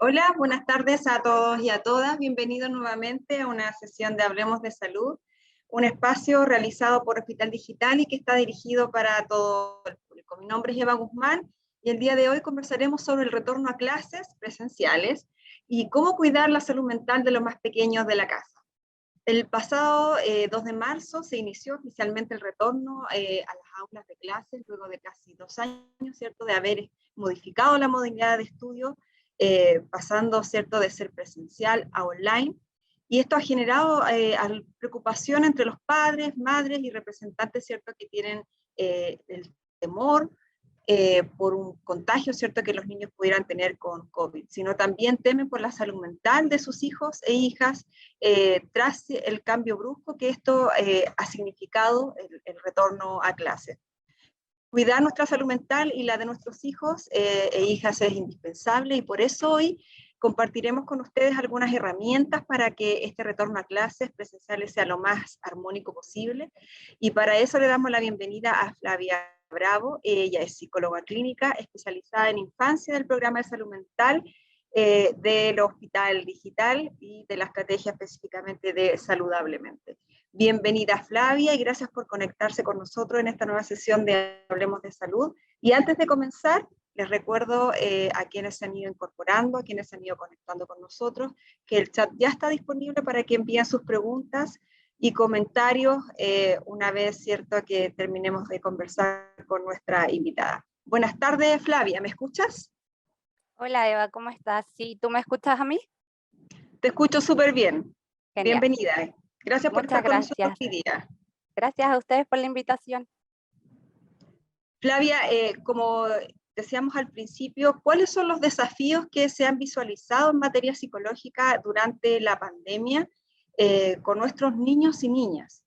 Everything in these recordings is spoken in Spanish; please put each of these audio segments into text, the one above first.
Hola, buenas tardes a todos y a todas. Bienvenidos nuevamente a una sesión de Hablemos de Salud, un espacio realizado por Hospital Digital y que está dirigido para todo el público. Mi nombre es Eva Guzmán y el día de hoy conversaremos sobre el retorno a clases presenciales y cómo cuidar la salud mental de los más pequeños de la casa. El pasado 2 de marzo se inició oficialmente el retorno a las aulas de clases, luego de casi 2 años, ¿cierto?, de haber modificado la modalidad de estudio, pasando, ¿cierto?, de ser presencial a online. Y esto ha generado preocupación entre los padres, madres y representantes, ¿cierto?, que tienen el temor por un contagio, ¿cierto?, que los niños pudieran tener con COVID, sino también temen por la salud mental de sus hijos e hijas tras el cambio brusco que esto ha significado el retorno a clase. Cuidar nuestra salud mental y la de nuestros hijos e hijas es indispensable y por eso hoy compartiremos con ustedes algunas herramientas para que este retorno a clases presenciales sea lo más armónico posible. Y para eso le damos la bienvenida a Flavia Bravo. Ella es psicóloga clínica especializada en infancia del programa de salud mental del Hospital Digital y de la estrategia específicamente de Saludablemente. Bienvenida Flavia y gracias por conectarse con nosotros en esta nueva sesión de Hablemos de Salud. Y antes de comenzar, les recuerdo a quienes se han ido incorporando, a quienes se han ido conectando con nosotros, que el chat ya está disponible para que envíen sus preguntas y comentarios una vez, cierto, que terminemos de conversar con nuestra invitada. Buenas tardes, Flavia, ¿me escuchas? Hola Eva, ¿cómo estás? Sí, ¿tú me escuchas a mí? Te escucho súper bien. Genial, Bienvenida. Gracias por muchas estar con nosotros gracias. hoy día. Gracias a ustedes por la invitación. Flavia, como decíamos al principio, ¿cuáles son los desafíos que se han visualizado en materia psicológica durante la pandemia con nuestros niños y niñas?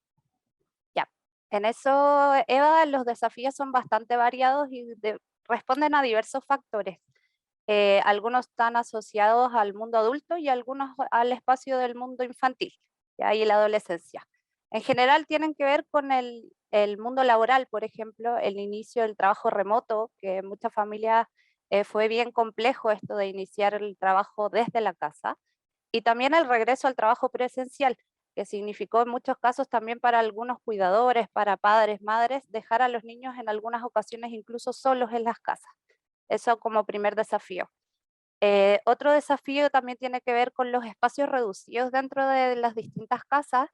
Ya, en eso, Eva, los desafíos son bastante variados y responden a diversos factores. Algunos están asociados al mundo adulto y algunos al espacio del mundo infantil, ¿ya? Y la adolescencia. En general tienen que ver con el mundo laboral, por ejemplo, el inicio del trabajo remoto, que en muchas familias fue bien complejo esto de iniciar el trabajo desde la casa, y también el regreso al trabajo presencial, que significó en muchos casos también para algunos cuidadores, para padres, madres, dejar a los niños en algunas ocasiones incluso solos en las casas. Eso como primer desafío. Otro desafío también tiene que ver con los espacios reducidos dentro de las distintas casas,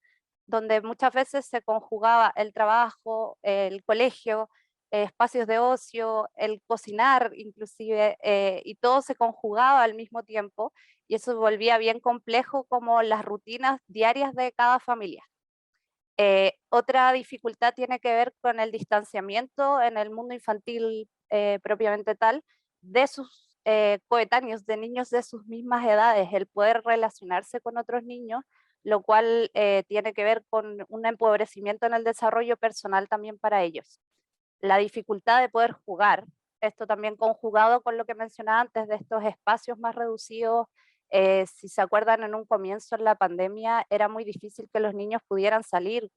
donde muchas veces se conjugaba el trabajo, el colegio, espacios de ocio, el cocinar inclusive, y todo se conjugaba al mismo tiempo, y eso volvía bien complejo como las rutinas diarias de cada familia. Otra dificultad tiene que ver con el distanciamiento en el mundo infantil propiamente tal de sus coetáneos, de niños de sus mismas edades, el poder relacionarse con otros niños, lo cual tiene que ver con un empobrecimiento en el desarrollo personal también para ellos. La dificultad de poder jugar, esto también conjugado con lo que mencionaba antes de estos espacios más reducidos. Si se acuerdan, en un comienzo en la pandemia era muy difícil que los niños pudieran salir,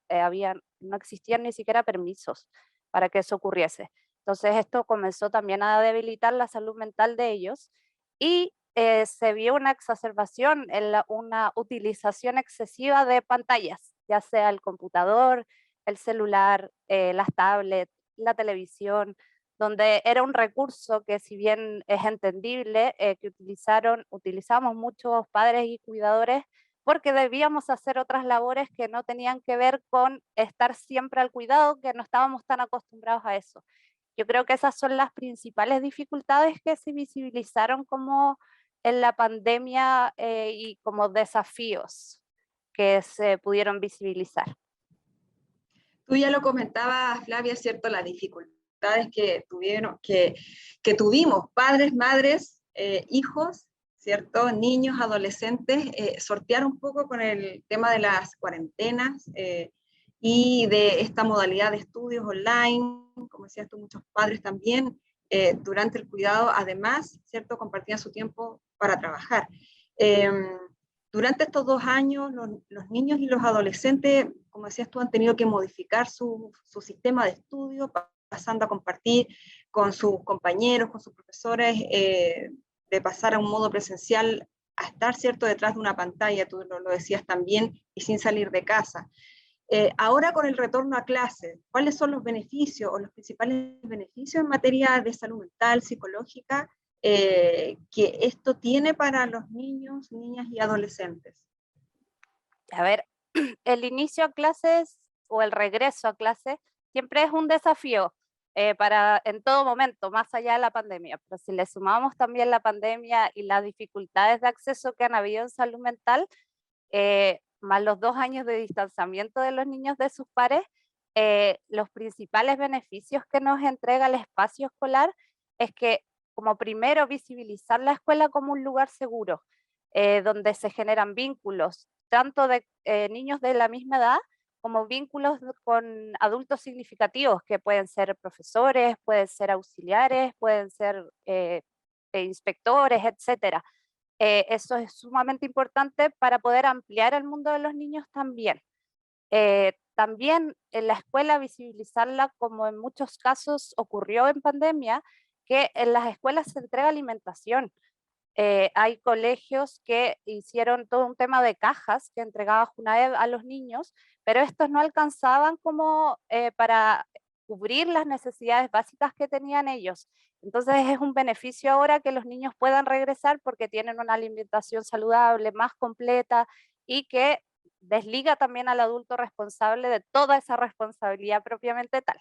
no existían ni siquiera permisos para que eso ocurriese. Entonces esto comenzó también a debilitar la salud mental de ellos y se vio una exacerbación en una utilización excesiva de pantallas, ya sea el computador, el celular, las tablets, la televisión, donde era un recurso que, si bien es entendible, que utilizamos muchos padres y cuidadores porque debíamos hacer otras labores que no tenían que ver con estar siempre al cuidado, que no estábamos tan acostumbrados a eso. Yo creo que esas son las principales dificultades que se visibilizaron como en la pandemia, y como desafíos que se pudieron visibilizar. Tú ya lo comentabas, Flavia, ¿cierto? Las dificultades que tuvimos, padres, madres, hijos, ¿cierto? Niños, adolescentes, sortear un poco con el tema de las cuarentenas y de esta modalidad de estudios online, como decías tú, muchos padres también, durante el cuidado, además, ¿cierto? Compartían su tiempo para trabajar. Durante estos 2 años, los niños y los adolescentes, como decías tú, han tenido que modificar su sistema de estudio, pasando a compartir con sus compañeros, con sus profesores de pasar a un modo presencial a estar, ¿cierto?, detrás de una pantalla, tú lo decías también, y sin salir de casa. Ahora con el retorno a clases, ¿cuáles son los beneficios o los principales beneficios en materia de salud mental, psicológica, que esto tiene para los niños, niñas y adolescentes? A ver, el inicio a clases o el regreso a clases siempre es un desafío para en todo momento, más allá de la pandemia. Pero si le sumamos también la pandemia y las dificultades de acceso que han habido en salud mental, más los 2 años de distanciamiento de los niños de sus pares, los principales beneficios que nos entrega el espacio escolar es que, como primero, visibilizar la escuela como un lugar seguro, donde se generan vínculos, tanto de niños de la misma edad, como vínculos con adultos significativos, que pueden ser profesores, pueden ser auxiliares, pueden ser inspectores, etcétera. Eso es sumamente importante para poder ampliar el mundo de los niños también. También en la escuela visibilizarla, como en muchos casos ocurrió en pandemia, que en las escuelas se entrega alimentación. Hay colegios que hicieron todo un tema de cajas que entregaba Junaed a los niños, pero estos no alcanzaban como para cubrir las necesidades básicas que tenían ellos. Entonces es un beneficio ahora que los niños puedan regresar porque tienen una alimentación saludable, más completa y que desliga también al adulto responsable de toda esa responsabilidad propiamente tal.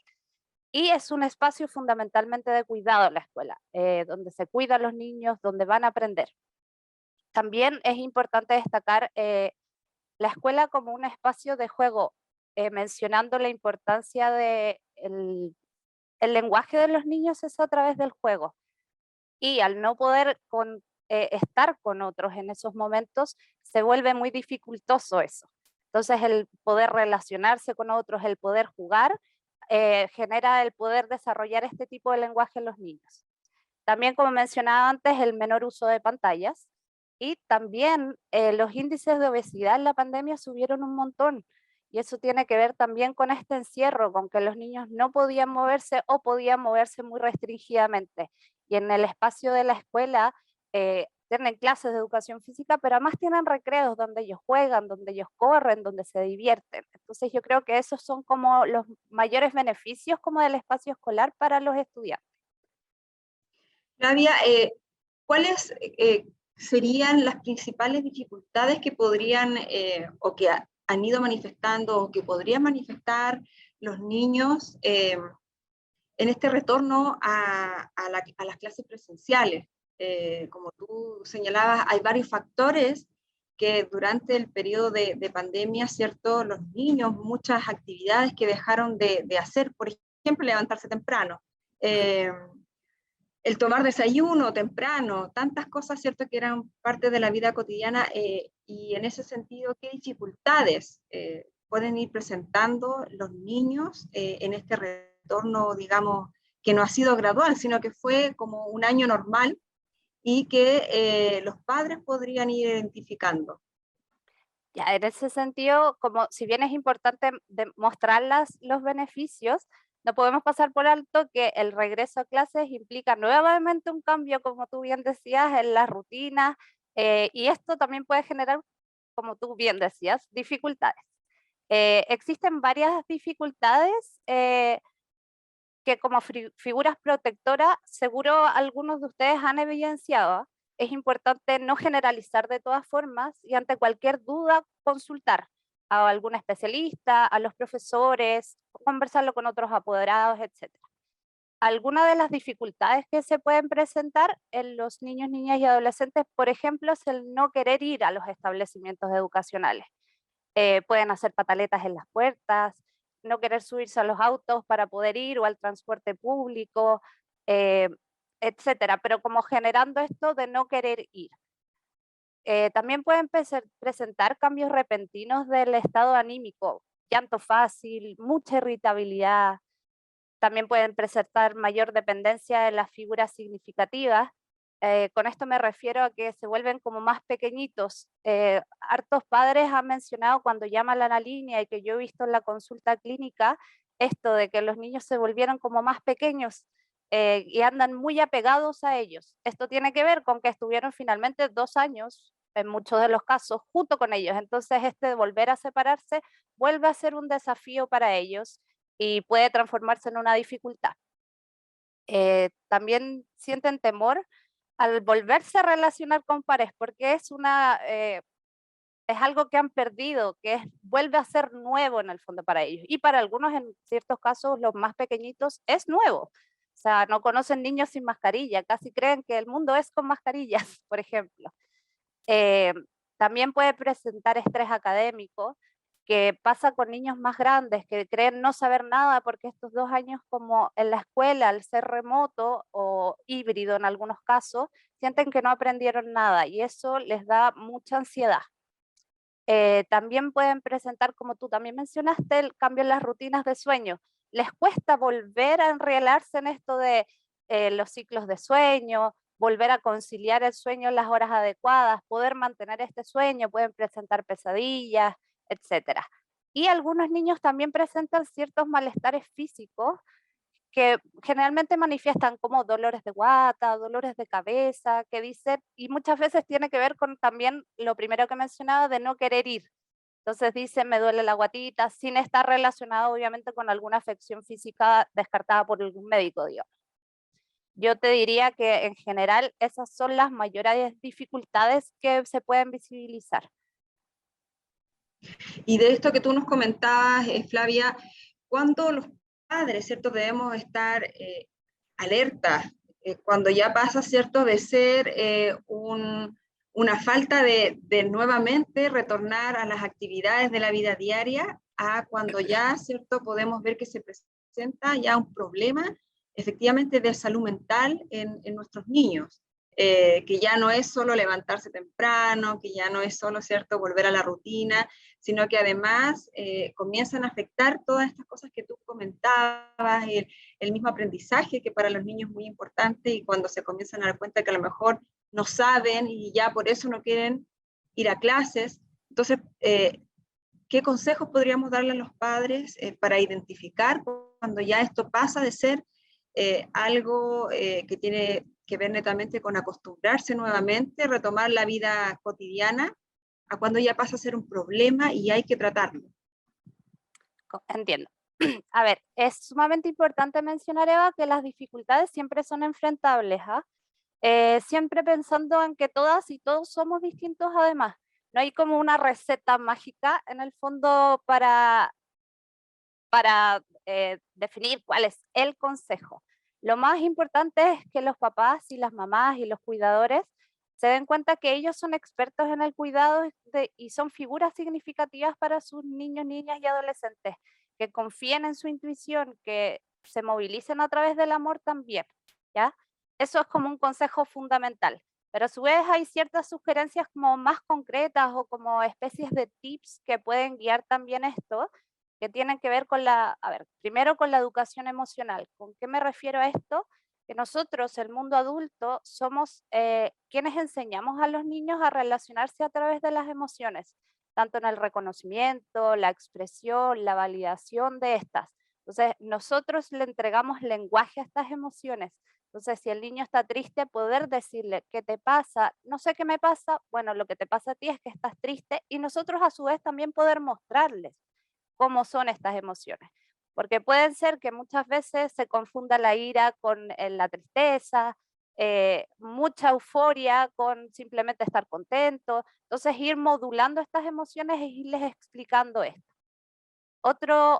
Y es un espacio fundamentalmente de cuidado en la escuela, donde se cuidan los niños, donde van a aprender. También es importante destacar la escuela como un espacio de juego, mencionando la importancia de el lenguaje de los niños es a través del juego. Y al no poder estar con otros en esos momentos, se vuelve muy dificultoso eso. Entonces, el poder relacionarse con otros, el poder jugar, genera el poder desarrollar este tipo de lenguaje en los niños. También, como mencionaba antes, el menor uso de pantallas y también los índices de obesidad en la pandemia subieron un montón. Y eso tiene que ver también con este encierro, con que los niños no podían moverse o podían moverse muy restringidamente. Y en el espacio de la escuela tienen clases de educación física, pero además tienen recreos donde ellos juegan, donde ellos corren, donde se divierten. Entonces yo creo que esos son como los mayores beneficios como del espacio escolar para los estudiantes. Flavia, ¿cuáles serían las principales dificultades que podrían o que han ido manifestando o que podrían manifestar los niños en este retorno a las clases presenciales? Como tú señalabas, hay varios factores que durante el periodo de pandemia, ¿cierto? Los niños, muchas actividades que dejaron de hacer, por ejemplo, levantarse temprano. El tomar desayuno temprano, tantas cosas, ¿cierto?, que eran parte de la vida cotidiana, y en ese sentido, ¿qué dificultades pueden ir presentando los niños en este retorno, digamos, que no ha sido gradual, sino que fue como un año normal y que los padres podrían ir identificando? Ya, en ese sentido, como si bien es importante mostrar los beneficios, no podemos pasar por alto que el regreso a clases implica nuevamente un cambio, como tú bien decías, en las rutinas, y esto también puede generar, como tú bien decías, dificultades. Existen varias dificultades que como figuras protectoras, seguro algunos de ustedes han evidenciado. Es importante no generalizar de todas formas y ante cualquier duda consultar a algún especialista, a los profesores, conversarlo con otros apoderados, etc. Algunas de las dificultades que se pueden presentar en los niños, niñas y adolescentes, por ejemplo, es el no querer ir a los establecimientos educacionales. Pueden hacer pataletas en las puertas, no querer subirse a los autos para poder ir o al transporte público, eh, etcétera, pero como generando esto de no querer ir. También pueden presentar cambios repentinos del estado anímico, llanto fácil, mucha irritabilidad. También pueden presentar mayor dependencia de las figuras significativas. Con esto me refiero a que se vuelven como más pequeñitos. Hartos padres han mencionado cuando llaman a la línea y que yo he visto en la consulta clínica, esto de que los niños se volvieron como más pequeños. y andan muy apegados a ellos. Esto tiene que ver con que estuvieron finalmente 2 años, en muchos de los casos, junto con ellos. Entonces, este volver a separarse vuelve a ser un desafío para ellos y puede transformarse en una dificultad. También sienten temor al volverse a relacionar con pares, porque es algo que han perdido, vuelve a ser nuevo en el fondo para ellos. Y para algunos, en ciertos casos, los más pequeñitos, es nuevo. O sea, no conocen niños sin mascarilla, casi creen que el mundo es con mascarillas, por ejemplo. Eh, También puede presentar estrés académico, que pasa con niños más grandes que creen no saber nada porque estos 2 años como en la escuela, al ser remoto o híbrido en algunos casos, sienten que no aprendieron nada y eso les da mucha ansiedad. También pueden presentar, como tú también mencionaste, el cambio en las rutinas de sueño. Les cuesta volver a enrelarse en esto de los ciclos de sueño, volver a conciliar el sueño en las horas adecuadas, poder mantener este sueño, pueden presentar pesadillas, etcétera. Y algunos niños también presentan ciertos malestares físicos que generalmente manifiestan como dolores de guata, dolores de cabeza, que dicen, y muchas veces tiene que ver con también lo primero que mencionaba de no querer ir. Entonces dicen, me duele la guatita, sin estar relacionado obviamente con alguna afección física descartada por algún médico, digamos. Yo te diría que en general esas son las mayores dificultades que se pueden visibilizar. Y de esto que tú nos comentabas, Flavia, ¿cuándo los padres, cierto, debemos estar alertas? Cuando ya pasa, cierto, de ser una falta de nuevamente retornar a las actividades de la vida diaria, a cuando ya, cierto, podemos ver que se presenta ya un problema efectivamente de salud mental en nuestros niños. Que ya no es solo levantarse temprano, que ya no es solo, cierto, volver a la rutina, sino que además comienzan a afectar todas estas cosas que tú comentabas, el mismo aprendizaje que para los niños es muy importante y cuando se comienzan a dar cuenta que a lo mejor no saben y ya por eso no quieren ir a clases. Entonces, ¿qué consejos podríamos darle a los padres para identificar cuando ya esto pasa de ser algo que tiene que ver netamente con acostumbrarse nuevamente, retomar la vida cotidiana, a cuando ya pasa a ser un problema y hay que tratarlo? Entiendo. A ver, es sumamente importante mencionar, Eva, que las dificultades siempre son enfrentables, ¿ah? Siempre pensando en que todas y todos somos distintos además. No hay como una receta mágica en el fondo para definir cuál es el consejo. Lo más importante es que los papás y las mamás y los cuidadores se den cuenta que ellos son expertos en el cuidado y son figuras significativas para sus niños, niñas y adolescentes, que confíen en su intuición, que se movilicen a través del amor también, ¿ya? Eso es como un consejo fundamental. Pero a su vez hay ciertas sugerencias como más concretas o como especies de tips que pueden guiar también esto, que tienen que ver con primero con la educación emocional. ¿Con qué me refiero a esto? Que nosotros, el mundo adulto, somos quienes enseñamos a los niños a relacionarse a través de las emociones, tanto en el reconocimiento, la expresión, la validación de estas. Entonces, nosotros le entregamos lenguaje a estas emociones. Entonces, si el niño está triste, poder decirle, ¿qué te pasa? No sé qué me pasa. Bueno, lo que te pasa a ti es que estás triste y nosotros a su vez también poder mostrarles cómo son estas emociones. Porque pueden ser que muchas veces se confunda la ira con la tristeza, mucha euforia con simplemente estar contento. Entonces, ir modulando estas emociones e irles explicando esto. Otro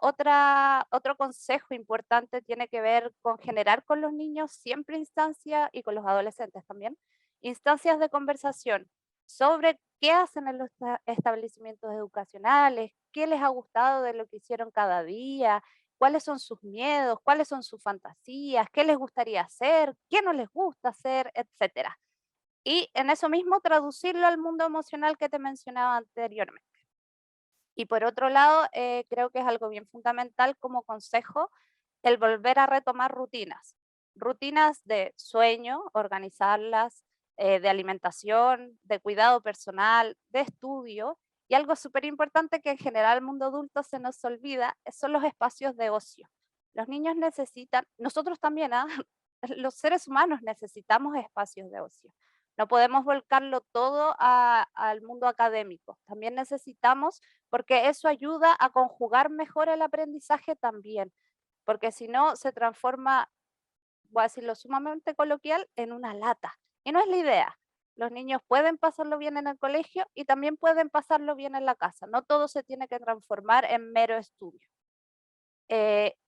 consejo importante tiene que ver con generar con los niños siempre instancias, y con los adolescentes también, instancias de conversación sobre qué hacen en los establecimientos educacionales, qué les ha gustado de lo que hicieron cada día, cuáles son sus miedos, cuáles son sus fantasías, qué les gustaría hacer, qué no les gusta hacer, etcétera. Y en eso mismo traducirlo al mundo emocional que te mencionaba anteriormente. Y por otro lado, creo que es algo bien fundamental como consejo el volver a retomar rutinas. Rutinas de sueño, organizarlas, de alimentación, de cuidado personal, de estudio. Y algo súper importante que en general el mundo adulto se nos olvida son los espacios de ocio. Los niños necesitan, nosotros también, ¿ah? los seres humanos necesitamos espacios de ocio. No podemos volcarlo todo al mundo académico. También necesitamos, porque eso ayuda a conjugar mejor el aprendizaje también, porque si no se transforma, voy a decirlo sumamente coloquial, en una lata. Y no es la idea. Los niños pueden pasarlo bien en el colegio y también pueden pasarlo bien en la casa. No todo se tiene que transformar en mero estudio.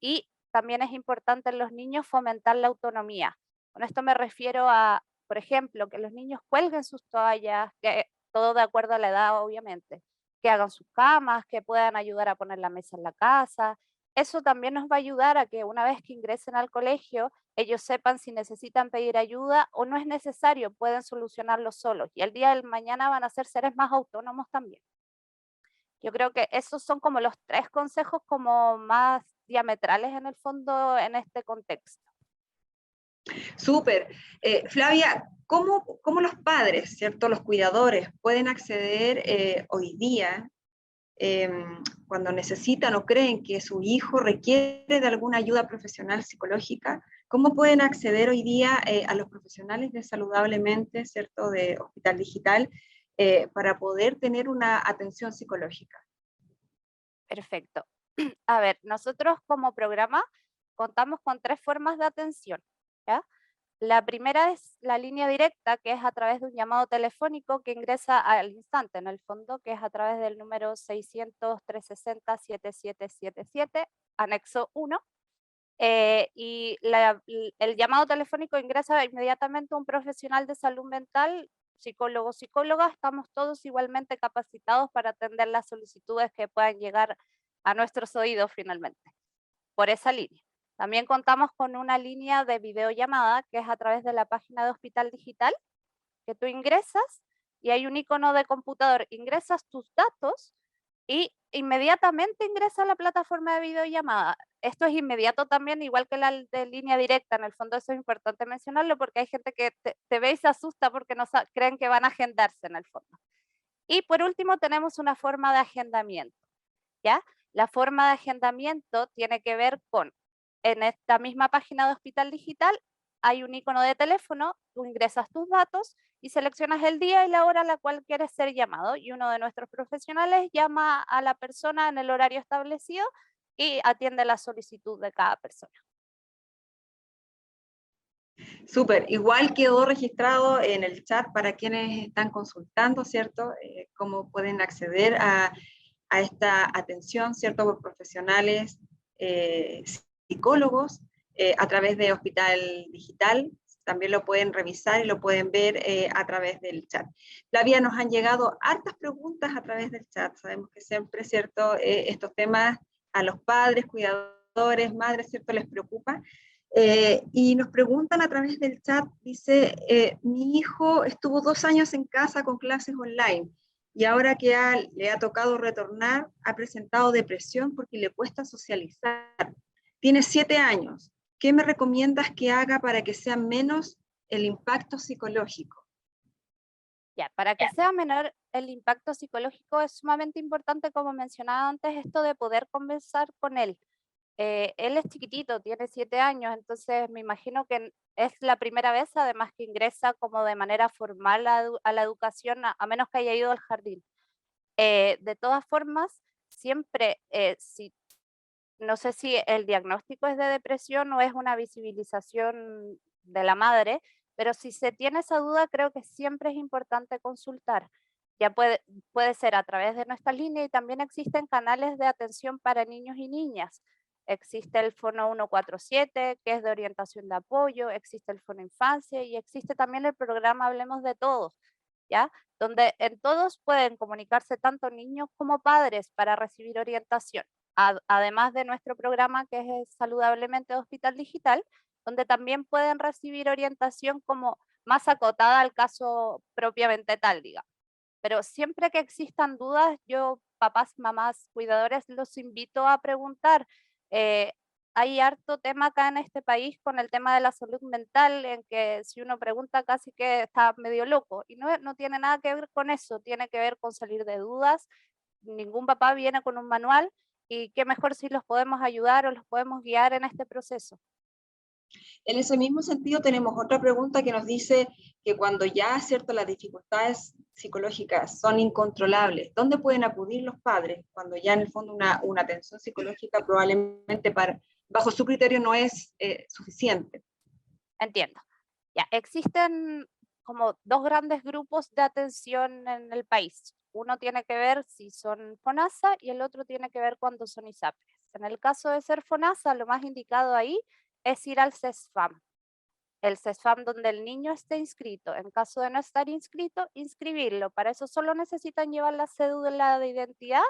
Y también es importante en los niños fomentar la autonomía. Con esto me refiero a, por ejemplo, que los niños cuelguen sus toallas, que todo de acuerdo a la edad, obviamente, que hagan sus camas, que puedan ayudar a poner la mesa en la casa. Eso también nos va a ayudar a que una vez que ingresen al colegio, ellos sepan si necesitan pedir ayuda o no es necesario, pueden solucionarlo solos. Y el día del mañana van a ser seres más autónomos también. Yo creo que esos son como los 3 consejos como más diametrales en el fondo en este contexto. Súper. Flavia, ¿cómo los padres, ¿cierto? Los cuidadores pueden acceder hoy día cuando necesitan o creen que su hijo requiere de alguna ayuda profesional psicológica? ¿Cómo pueden acceder hoy día a los profesionales de Saludablemente, ¿cierto? De Hospital Digital para poder tener una atención psicológica? Perfecto. A ver, nosotros como programa contamos con 3 formas de atención, ¿ya? La primera es la línea directa, que es a través de un llamado telefónico que ingresa al instante, en el fondo, que es a través del número 600-360-7777, anexo 1. Y el llamado telefónico ingresa inmediatamente un profesional de salud mental, psicólogo, psicóloga, estamos todos igualmente capacitados para atender las solicitudes que puedan llegar a nuestros oídos finalmente, por esa línea. También contamos con una línea de videollamada que es a través de la página de Hospital Digital, que tú ingresas y hay un icono de computador, ingresas tus datos y inmediatamente ingresa a la plataforma de videollamada. Esto es inmediato también, igual que la de línea directa. En el fondo eso es importante mencionarlo porque hay gente que te ve y se asusta porque no creen que van a agendarse en el fondo. Y por último tenemos una forma de agendamiento, ¿ya? La forma de agendamiento tiene que ver con, en esta misma página de Hospital Digital, hay un icono de teléfono, tú ingresas tus datos y seleccionas el día y la hora a la cual quieres ser llamado y uno de nuestros profesionales llama a la persona en el horario establecido y atiende la solicitud de cada persona. Súper, igual quedó registrado en el chat para quienes están consultando, ¿cierto? Cómo pueden acceder a esta atención, ¿cierto? Por profesionales, psicólogos, a través de Hospital Digital. También lo pueden revisar y lo pueden ver a través del chat. Flavia, nos han llegado hartas preguntas a través del chat. Sabemos que siempre, ¿cierto? Estos temas a los padres, cuidadores, madres, ¿cierto? Les preocupa. Y nos preguntan a través del chat, dice, mi hijo estuvo 2 años en casa con clases online y ahora que le ha tocado retornar, ha presentado depresión porque le cuesta socializar. Tiene 7 años. ¿Qué me recomiendas que haga para que sea menos el impacto psicológico? Ya, para que sea menor el impacto psicológico es sumamente importante, como mencionaba antes, esto de poder conversar con él. Él es chiquitito, tiene 7 años, entonces me imagino que es la primera vez, además que ingresa como de manera formal a la educación, a menos que haya ido al jardín. De todas formas, siempre, no sé si el diagnóstico es de depresión o es una visibilización de la madre, pero si se tiene esa duda, creo que siempre es importante consultar. Ya puede ser a través de nuestra línea y también existen canales de atención para niños y niñas. Existe el Fono 147, que es de orientación de apoyo, existe el Fono Infancia y existe también el programa Hablemos de Todos, ¿ya? Donde en todos pueden comunicarse tanto niños como padres para recibir orientación. Además de nuestro programa que es Saludablemente Hospital Digital, donde también pueden recibir orientación como más acotada al caso propiamente tal, digamos. Pero siempre que existan dudas, yo, papás, mamás, cuidadores, los invito a preguntar. Eh, Hay harto tema acá en este país con el tema de la salud mental, en que si uno pregunta casi que está medio loco. Y no tiene nada que ver con eso, tiene que ver con salir de dudas. Ningún papá viene con un manual y qué mejor si los podemos ayudar o los podemos guiar en este proceso. En ese mismo sentido tenemos otra pregunta que nos dice que cuando ya, cierto, las dificultades psicológicas son incontrolables, ¿dónde pueden acudir los padres? Cuando ya en el fondo una atención psicológica probablemente bajo su criterio no es suficiente. Entiendo. Ya, existen como dos grandes grupos de atención en el país. Uno tiene que ver si son FONASA y el otro tiene que ver cuando son ISAPRES. En el caso de ser FONASA, lo más indicado ahí es ir al CESFAM. El CESFAM donde el niño esté inscrito. En caso de no estar inscrito, inscribirlo. Para eso solo necesitan llevar la cédula de identidad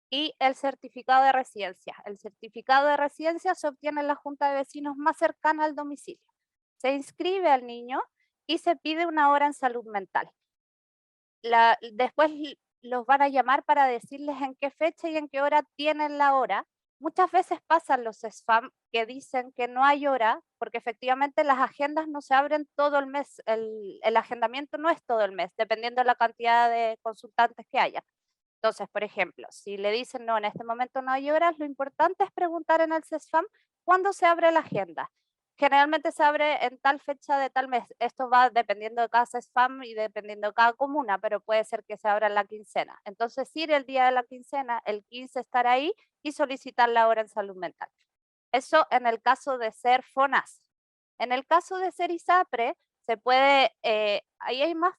y el certificado de residencia. El certificado de residencia se obtiene en la junta de vecinos más cercana al domicilio. Se inscribe al niño y se pide una hora en salud mental. Después los van a llamar para decirles en qué fecha y en qué hora tienen la hora. Muchas veces pasan los spam que dicen que no hay hora, porque efectivamente las agendas no se abren todo el mes, el agendamiento no es todo el mes, dependiendo de la cantidad de consultantes que haya. Entonces, por ejemplo, si le dicen no, en este momento no hay horas, lo importante es preguntar en el CESFAM cuándo se abre la agenda. Generalmente se abre en tal fecha de tal mes. Esto va dependiendo de cada CESFAM y dependiendo de cada comuna, pero puede ser que se abra en la quincena. Entonces, ir el día de la quincena, el 15 estar ahí y solicitar la hora en salud mental. Eso en el caso de ser FONAS. En el caso de ser ISAPRE, se puede, ahí hay más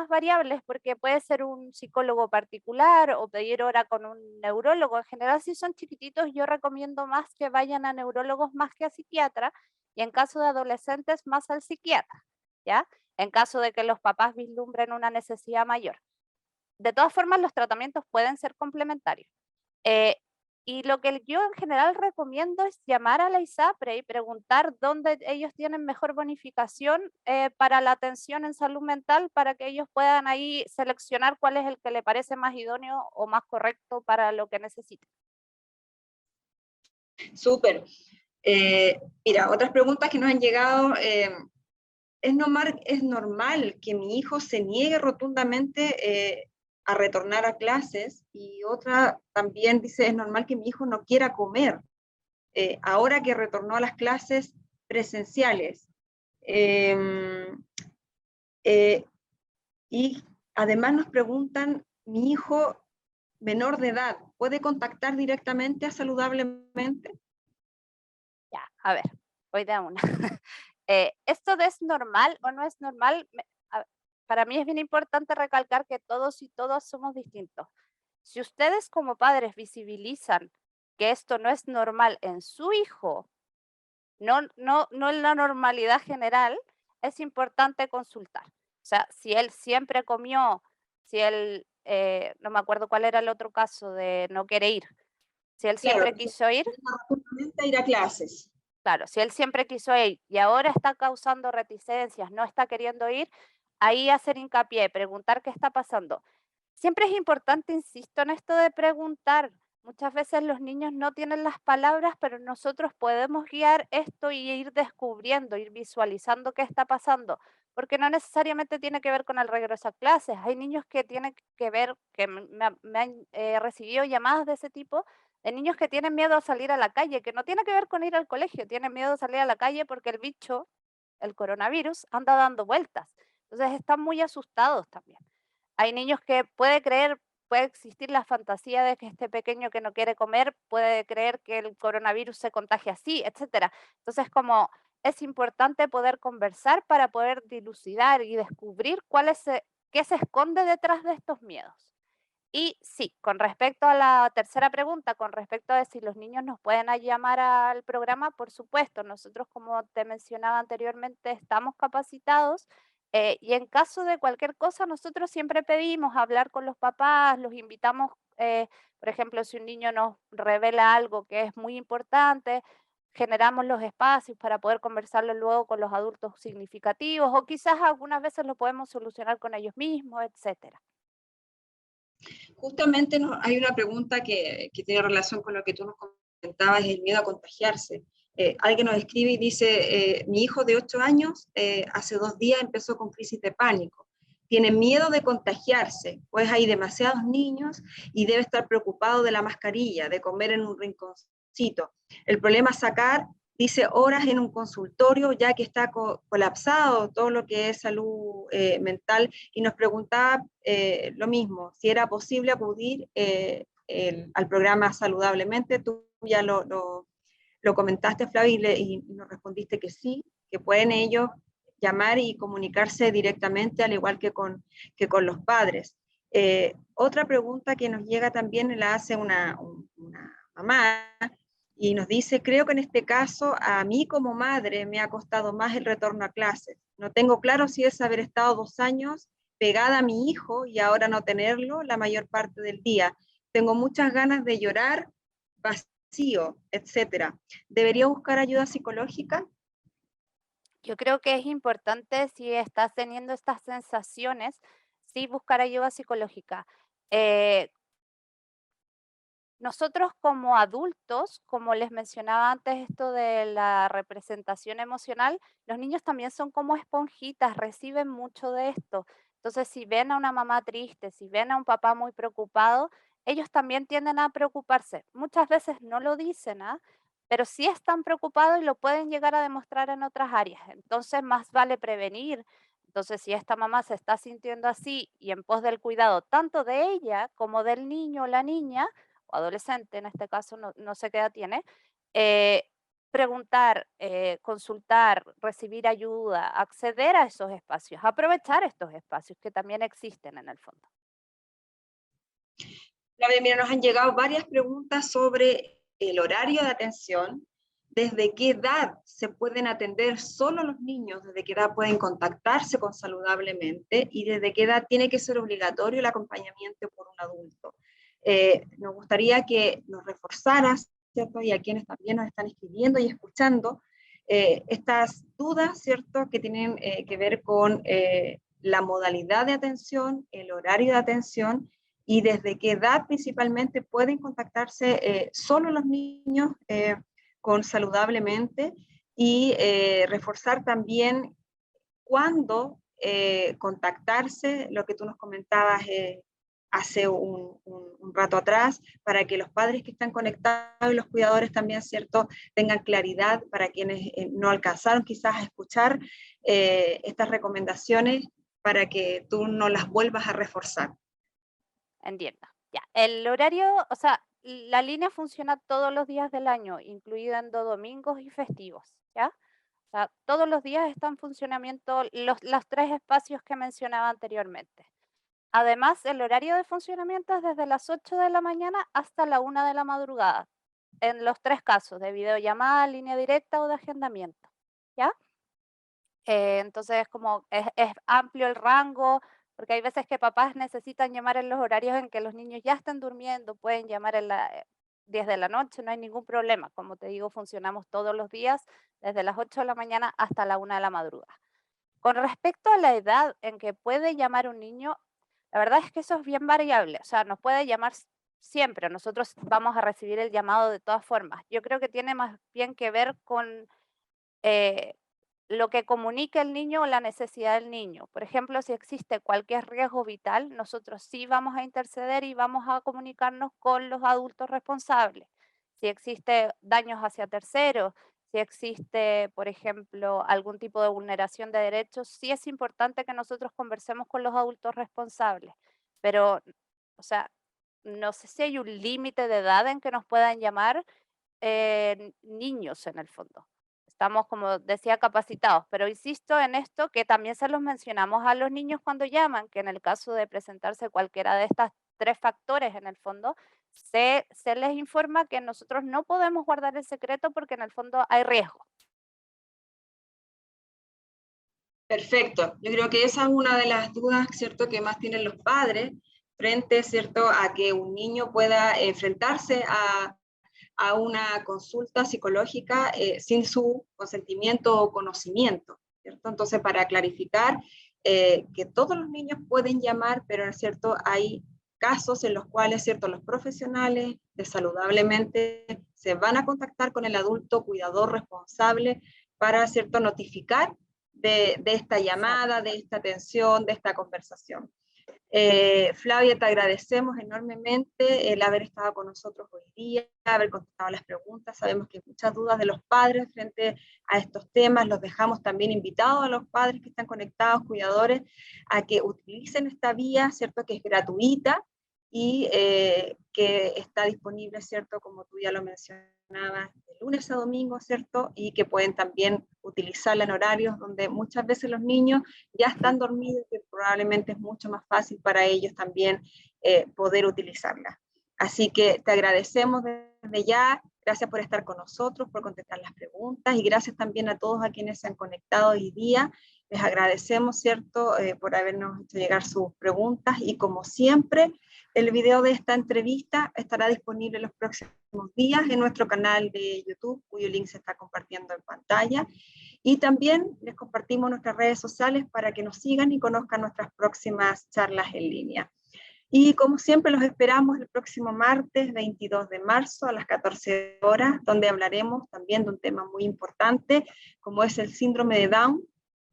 variables porque puede ser un psicólogo particular o pedir hora con un neurólogo. En general, si son chiquititos, yo recomiendo más que vayan a neurólogos más que a psiquiatra, y en caso de adolescentes, más al psiquiatra, ¿ya? En caso de que los papás vislumbren una necesidad mayor. De todas formas, los tratamientos pueden ser complementarios. Y lo que yo en general recomiendo es llamar a la ISAPRE y preguntar dónde ellos tienen mejor bonificación para la atención en salud mental, para que ellos puedan ahí seleccionar cuál es el que le parece más idóneo o más correcto para lo que necesiten. Súper. Mira, otras preguntas que nos han llegado. ¿Es normal que mi hijo se niegue rotundamente a retornar a clases? Y otra también dice, es normal que mi hijo no quiera comer ahora que retornó a las clases presenciales. Y además nos preguntan, mi hijo menor de edad, ¿puede contactar directamente a Saludablemente? Ya, a ver, voy de una. ¿Esto es normal o no es normal? Para mí es bien importante recalcar que todos y todas somos distintos. Si ustedes como padres visibilizan que esto no es normal en su hijo, no en la normalidad general, es importante consultar. O sea, si él siempre comió, si él, no me acuerdo cuál era el otro caso de no quiere ir, si él Claro, siempre quiso ir, rotundamente ir a clases. claro, si él siempre quiso ir y ahora está causando reticencias, no está queriendo ir, ahí hacer hincapié, preguntar qué está pasando. Siempre es importante, insisto, en esto de preguntar. Muchas veces los niños no tienen las palabras, pero nosotros podemos guiar esto y ir descubriendo, ir visualizando qué está pasando, porque no necesariamente tiene que ver con el regreso a clases. Hay niños que tienen que ver, que me han recibido llamadas de ese tipo, de niños que tienen miedo a salir a la calle, que no tiene que ver con ir al colegio, tienen miedo a salir a la calle porque el bicho, el coronavirus, anda dando vueltas. Entonces están muy asustados también. Hay niños que puede existir la fantasía de que este pequeño que no quiere comer puede creer que el coronavirus se contagia así, etcétera. Entonces, como es importante poder conversar para poder dilucidar y descubrir qué se esconde detrás de estos miedos. Y sí, con respecto a la tercera pregunta, con respecto a si los niños nos pueden llamar al programa, por supuesto, nosotros, como te mencionaba anteriormente, estamos capacitados, y en caso de cualquier cosa, nosotros siempre pedimos hablar con los papás, los invitamos, por ejemplo, si un niño nos revela algo que es muy importante, generamos los espacios para poder conversarlo luego con los adultos significativos, o quizás algunas veces lo podemos solucionar con ellos mismos, etcétera. Justamente hay una pregunta que tiene relación con lo que tú nos comentabas, el miedo a contagiarse. Alguien nos escribe y dice, mi hijo de 8 años hace 2 días empezó con crisis de pánico. Tiene miedo de contagiarse, pues hay demasiados niños y debe estar preocupado de la mascarilla, de comer en un rinconcito. El problema es sacar dice horas en un consultorio, ya que está colapsado todo lo que es salud mental, y nos preguntaba lo mismo, si era posible acudir al programa Saludablemente. Tú ya lo comentaste, Flavia, y nos respondiste que sí, que pueden ellos llamar y comunicarse directamente, al igual que con los padres. Otra pregunta que nos llega también la hace una mamá, y nos dice: creo que en este caso a mí como madre me ha costado más el retorno a clases. No tengo claro si es haber estado 2 años pegada a mi hijo y ahora no tenerlo la mayor parte del día. Tengo muchas ganas de llorar, vacío, etcétera. ¿Debería buscar ayuda psicológica? Yo creo que es importante, si estás teniendo estas sensaciones, sí buscar ayuda psicológica. Eh, Nosotros como adultos, como les mencionaba antes esto de la representación emocional, los niños también son como esponjitas, reciben mucho de esto. Entonces, si ven a una mamá triste, si ven a un papá muy preocupado, ellos también tienden a preocuparse. Muchas veces no lo dicen, ¿ah? Pero sí están preocupados y lo pueden llegar a demostrar en otras áreas. Entonces, más vale prevenir. Entonces, si esta mamá se está sintiendo así y en pos del cuidado tanto de ella como del niño o la niña, o adolescente en este caso, no sé qué edad tiene, eh, preguntar, consultar, recibir ayuda, acceder a esos espacios, aprovechar estos espacios que también existen en el fondo. Flavia, mira, nos han llegado varias preguntas sobre el horario de atención, desde qué edad se pueden atender solo los niños, desde qué edad pueden contactarse con Saludablemente, y desde qué edad tiene que ser obligatorio el acompañamiento por un adulto. Nos gustaría que nos reforzaras, ¿cierto? Y a quienes también nos están escribiendo y escuchando, estas dudas, ¿cierto? Que tienen que ver con la modalidad de atención, el horario de atención, y desde qué edad principalmente pueden contactarse solo los niños con Saludablemente, y reforzar también cuándo contactarse, lo que tú nos comentabas hace un rato atrás, para que los padres que están conectados y los cuidadores también, ¿cierto?, tengan claridad, para quienes no alcanzaron quizás a escuchar estas recomendaciones, para que tú no las vuelvas a reforzar. Entiendo. Ya. El horario, o sea, la línea funciona todos los días del año, incluyendo domingos y festivos, ¿ya? O sea, todos los días están en funcionamiento los tres espacios que mencionaba anteriormente. Además, el horario de funcionamiento es desde las 8 de la mañana hasta la 1 de la madrugada, en los tres casos, de videollamada, línea directa o de agendamiento, ¿ya? Entonces, como es amplio el rango, porque hay veces que papás necesitan llamar en los horarios en que los niños ya están durmiendo, pueden llamar en la 10 de la noche, no hay ningún problema. Como te digo, funcionamos todos los días, desde las 8 de la mañana hasta la 1 de la madrugada. Con respecto a la edad en que puede llamar un niño, la verdad es que eso es bien variable, o sea, nos puede llamar siempre, nosotros vamos a recibir el llamado de todas formas. Yo creo que tiene más bien que ver con eh, lo que comunique el niño o la necesidad del niño. Por ejemplo, si existe cualquier riesgo vital, nosotros sí vamos a interceder y vamos a comunicarnos con los adultos responsables. Si existe daños hacia terceros, si existe, por ejemplo, algún tipo de vulneración de derechos, sí es importante que nosotros conversemos con los adultos responsables. Pero, o sea, no sé si hay un límite de edad en que nos puedan llamar niños en el fondo. Estamos, como decía, capacitados, pero insisto en esto que también se los mencionamos a los niños cuando llaman, que en el caso de presentarse cualquiera de estas tres factores en el fondo, se les informa que nosotros no podemos guardar el secreto porque en el fondo hay riesgo. Perfecto. Yo creo que esa es una de las dudas, ¿cierto?, que más tienen los padres frente, ¿cierto?, a que un niño pueda enfrentarse a una consulta psicológica sin su consentimiento o conocimiento, ¿cierto? Entonces, para clarificar que todos los niños pueden llamar, pero es cierto, hay casos en los cuales, cierto, los profesionales de Saludablemente se van a contactar con el adulto cuidador responsable para, cierto, notificar de esta llamada, Exacto. de esta atención, de esta conversación. Flavia, te agradecemos enormemente el haber estado con nosotros hoy día, haber contestado las preguntas. Sabemos que hay muchas dudas de los padres frente a estos temas. Los dejamos también invitados a los padres que están conectados, cuidadores, a que utilicen esta vía, ¿cierto? Que es gratuita y que está disponible, ¿cierto? Como tú ya lo mencionabas, de lunes a domingo, ¿cierto? Y que pueden también utilizarla en horarios donde muchas veces los niños ya están dormidos, que probablemente es mucho más fácil para ellos también poder utilizarla. Así que te agradecemos desde ya, gracias por estar con nosotros, por contestar las preguntas y gracias también a todos a quienes se han conectado hoy día. Les agradecemos, ¿cierto?, por habernos hecho llegar sus preguntas y como siempre, el video de esta entrevista estará disponible en los próximos días en nuestro canal de YouTube, cuyo link se está compartiendo en pantalla. Y también les compartimos nuestras redes sociales para que nos sigan y conozcan nuestras próximas charlas en línea. Y como siempre los esperamos el próximo martes 22 de marzo a las 14 horas, donde hablaremos también de un tema muy importante, como es el síndrome de Down,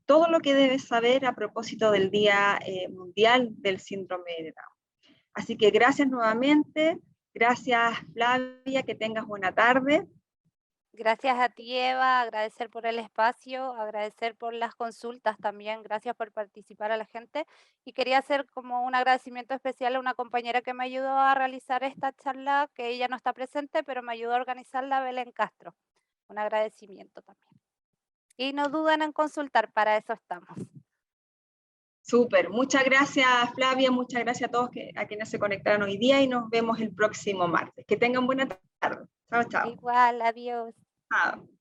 todo lo que debes saber a propósito del Día Mundial del Síndrome de Down. Así que gracias nuevamente, gracias Flavia, que tengas buena tarde. Gracias a ti, Eva, agradecer por el espacio, agradecer por las consultas también, gracias por participar a la gente. Y quería hacer como un agradecimiento especial a una compañera que me ayudó a realizar esta charla, que ella no está presente, pero me ayudó a organizarla, Belén Castro. Un agradecimiento también. Y no duden en consultar, para eso estamos. Súper, muchas gracias Flavia, muchas gracias a todos a quienes se conectaron hoy día y nos vemos el próximo martes. Que tengan buena tarde. Chao, chao. Igual, adiós. Chao.